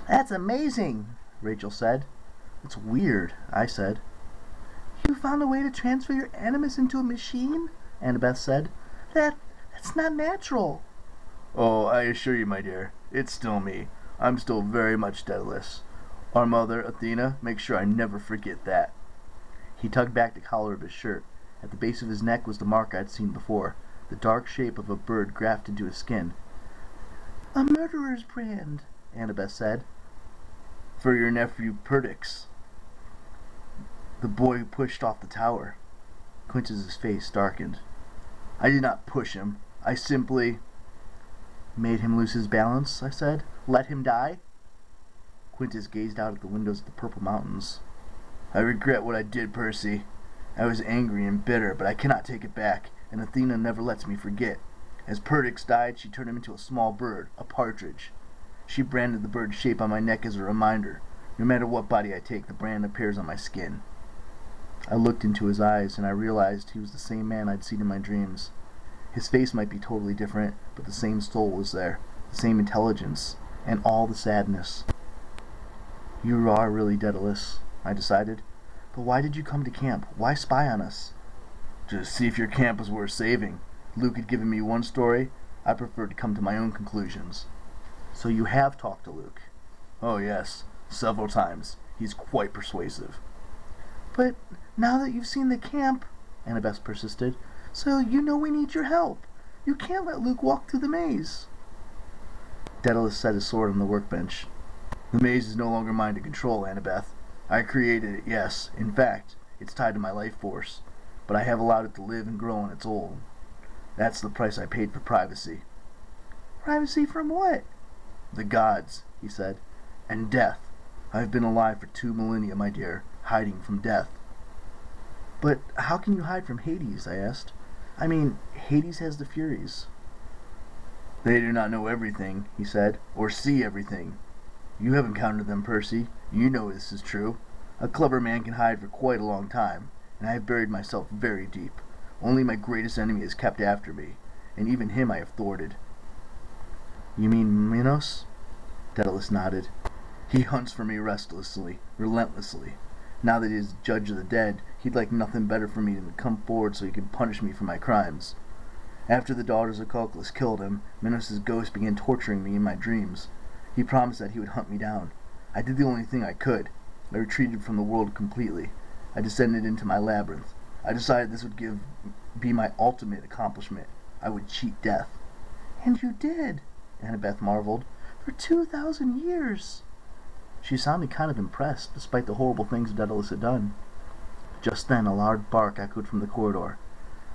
That's amazing, Rachel said. It's weird, I said. You found a way to transfer your animus into a machine? Annabeth said. That's not natural. Oh, I assure you, my dear, it's still me. I'm still very much Daedalus. Our mother, Athena, makes sure I never forget that. He tugged back the collar of his shirt. At the base of his neck was the mark I'd seen before, the dark shape of a bird grafted into his skin. A murderer's brand, Annabeth said. For your nephew Perdix. The boy pushed off the tower. Quintus's face darkened. I did not push him. I simply... Made him lose his balance, I said. Let him die? Quintus gazed out at the windows of the purple mountains. I regret what I did, Percy. I was angry and bitter, but I cannot take it back, and Athena never lets me forget. As Perdix died, she turned him into a small bird, a partridge. She branded the bird's shape on my neck as a reminder. No matter what body I take, the brand appears on my skin. I looked into his eyes, and I realized he was the same man I'd seen in my dreams. His face might be totally different, but the same soul was there, the same intelligence, and all the sadness. You are really Daedalus, I decided. But why did you come to camp? Why spy on us? To see if your camp was worth saving. Luke had given me one story. I preferred to come to my own conclusions. So you have talked to Luke? Oh yes, several times. He's quite persuasive. But now that you've seen the camp, Annabeth persisted, so you know we need your help. You can't let Luke walk through the maze. Daedalus set his sword on the workbench. The maze is no longer mine to control, Annabeth. I created it, yes. In fact, it's tied to my life force. But I have allowed it to live and grow on its own. That's the price I paid for privacy. Privacy from what? The gods, he said. And death. I've been alive for 2 millennia, my dear, hiding from death. But how can you hide from Hades, I asked. I mean, Hades has the Furies. They do not know everything, he said, or see everything. You have encountered them, Percy. You know this is true. A clever man can hide for quite a long time, and I have buried myself very deep. Only my greatest enemy has kept after me, and even him I have thwarted. You mean Minos? Daedalus nodded. He hunts for me restlessly, relentlessly. Now that he is judge of the dead, he'd like nothing better for me than to come forward so he can punish me for my crimes. After the daughters of Calculus killed him, Minos' ghost began torturing me in my dreams. He promised that he would hunt me down. I did the only thing I could. I retreated from the world completely. I descended into my labyrinth. I decided this would be my ultimate accomplishment. I would cheat death. And you did, Annabeth marveled. For 2,000 years. She sounded kind of impressed, despite the horrible things Daedalus had done. Just then a loud bark echoed from the corridor.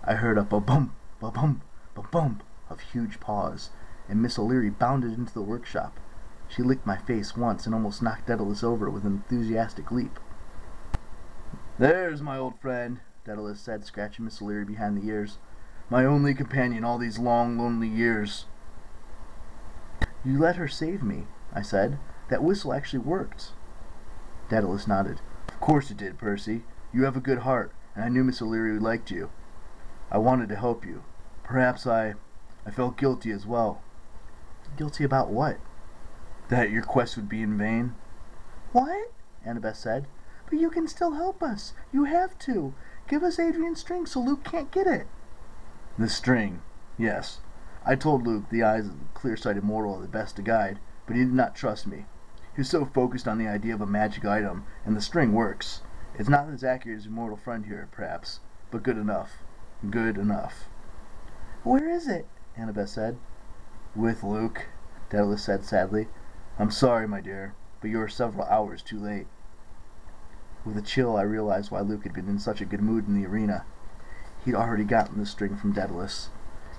I heard a ba-bump, ba-bump, ba-bump of huge paws, and Miss O'Leary bounded into the workshop. She licked my face once and almost knocked Daedalus over with an enthusiastic leap. There's my old friend, Daedalus said, scratching Miss O'Leary behind the ears. My only companion all these long, lonely years. You let her save me, I said. That whistle actually worked. Daedalus nodded. Of course it did, Percy. You have a good heart, and I knew Miss O'Leary liked you. I wanted to help you. Perhaps I felt guilty as well. Guilty about what? That your quest would be in vain. What? Annabeth said. But you can still help us. You have to. Give us Adrian's string so Luke can't get it. The string. Yes. I told Luke the eyes of the clear-sighted mortal are the best to guide, but he did not trust me. He was so focused on the idea of a magic item, and the string works. It's not as accurate as your mortal friend here, perhaps, but good enough. Good enough. Where is it? Annabeth said. With Luke, Daedalus said sadly. I'm sorry, my dear, but you are several hours too late. With a chill, I realized why Luke had been in such a good mood in the arena. He'd already gotten the string from Daedalus.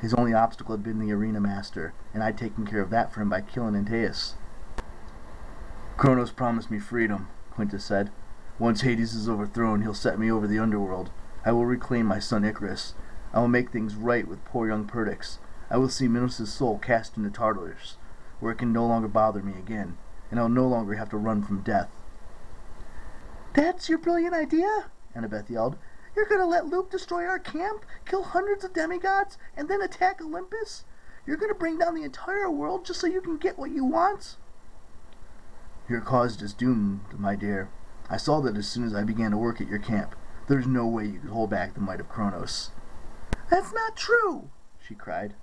His only obstacle had been the arena master, and I'd taken care of that for him by killing Antaeus. Kronos promised me freedom, Quintus said. Once Hades is overthrown, he'll set me over the underworld. I will reclaim my son Icarus. I will make things right with poor young Perdix. I will see Minos' soul cast into Tartarus, where it can no longer bother me again, and I'll no longer have to run from death. That's your brilliant idea? Annabeth yelled. You're going to let Luke destroy our camp, kill hundreds of demigods, and then attack Olympus? You're going to bring down the entire world just so you can get what you want? Your cause is doomed, my dear. I saw that as soon as I began to work at your camp. There's no way you could hold back the might of Kronos." "That's not true!" she cried.